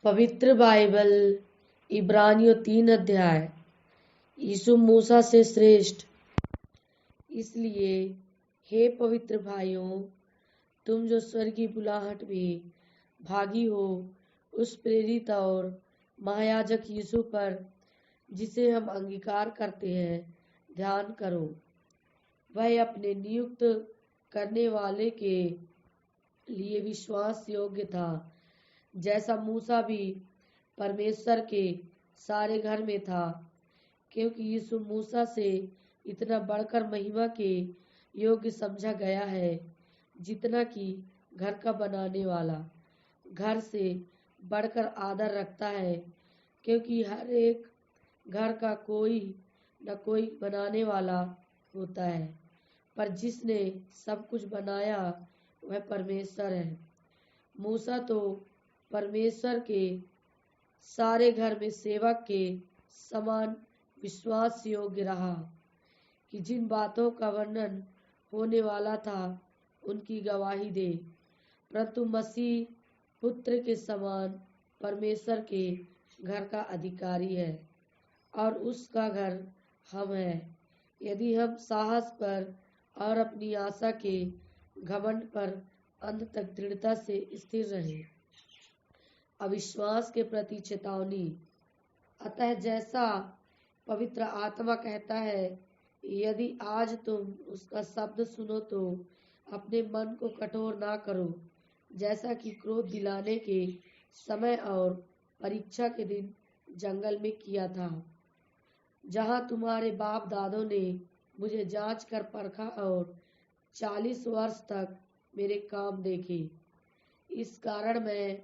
पवित्र बाइबल इब्रानियों 3 अध्याय। यीशु मूसा से श्रेष्ठ। इसलिए हे पवित्र भाइयों, तुम जो स्वर्गीय बुलाहट में भागी हो, उस प्रेरित और महायाजक यीशु पर, जिसे हम अंगीकार करते हैं, ध्यान करो। वह अपने नियुक्त करने वाले के लिए विश्वास योग्य था, जैसा मूसा भी परमेश्वर के सारे घर में था, क्योंकि यीशु मूसा से इतना बढ़कर महिमा के योग्य समझा गया है, जितना कि घर का बनाने वाला घर से बढ़कर आदर रखता है, क्योंकि हर एक घर का कोई न कोई बनाने वाला होता है, पर जिसने सब कुछ बनाया वह परमेश्वर है। मूसा तो परमेश्वर के सारे घर में सेवक के समान विश्वास योग्य रहा, कि जिन बातों का वर्णन होने वाला था उनकी गवाही दे, परंतु मसीह पुत्र के समान परमेश्वर के घर का अधिकारी है, और उसका घर हम हैं, यदि हम साहस पर और अपनी आशा के घमंड पर अंत तक दृढ़ता से स्थिर रहे। अविश्वास के प्रति चेतावनी। अतः जैसा पवित्र आत्मा कहता है, यदि आज तुम उसका शब्द सुनो तो अपने मन को कठोर ना करो, जैसा कि क्रोध दिलाने के समय और परीक्षा के दिन जंगल में किया था, जहाँ तुम्हारे बाप दादों ने मुझे जांच कर परखा और 40 वर्ष तक मेरे काम देखे। इस कारण मैं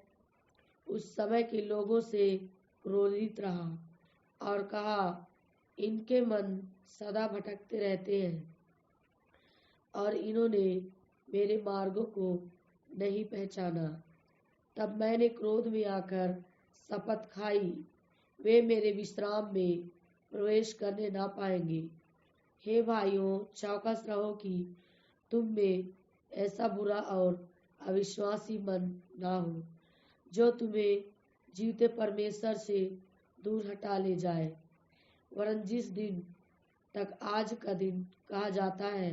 उस समय के लोगों से क्रोधित रहा और कहा, इनके मन सदा भटकते रहते हैं और इन्होंने मेरे मार्गों को नहीं पहचाना। तब मैंने क्रोध में आकर शपथ खाई, वे मेरे विश्राम में प्रवेश करने ना पाएंगे। हे भाइयों, चौकस रहो कि तुम में ऐसा बुरा और अविश्वासी मन ना हो, जो तुम्हें जीवते परमेश्वर से दूर हटा ले जाए। वरन जिस दिन तक आज का दिन कहा जाता है,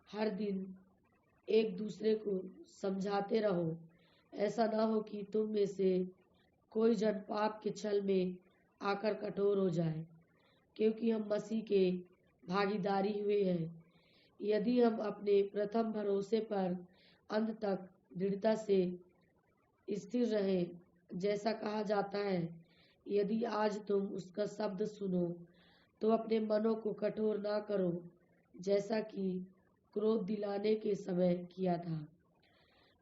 हर दिन एक दूसरे को समझाते रहो, ऐसा ना हो कि तुम में से कोई जन पाप के छल में आकर कठोर हो जाए, क्योंकि हम मसीह के भागीदारी हुए हैं, यदि हम अपने प्रथम भरोसे पर अंत तक दृढ़ता से स्थिर रहे। जैसा कहा जाता है, यदि आज तुम उसका शब्द सुनो तो अपने मनों को कठोर ना करो, जैसा कि क्रोध दिलाने के समय किया था।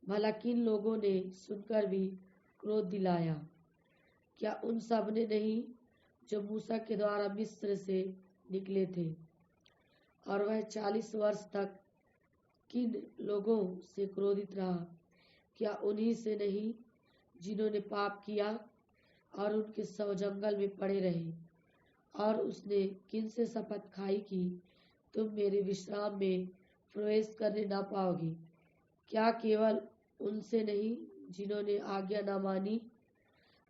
भला किन लोगों ने सुनकर भी क्रोध दिलाया? क्या उन सब ने नहीं जो मूसा के द्वारा मिस्र से निकले थे? और वह 40 वर्ष तक किन लोगों से क्रोधित रहा? क्या उन्हीं से नहीं जिन्होंने पाप किया और उनके शव जंगल में पड़े रहे? और उसने किन से शपथ खाई कि तुम मेरे विश्राम में प्रवेश करने ना पाओगे? क्या केवल उनसे नहीं जिन्होंने आज्ञा ना मानी?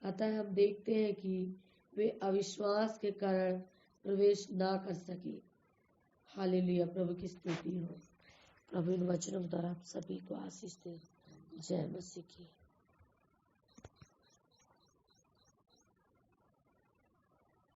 अतः हम देखते हैं कि वे अविश्वास के कारण प्रवेश ना कर सके। हालेलुया। प्रभु की स्तुति हो। प्रभु इन वचनों द्वारा आप सभी को आशीष दे। जय मसीह की।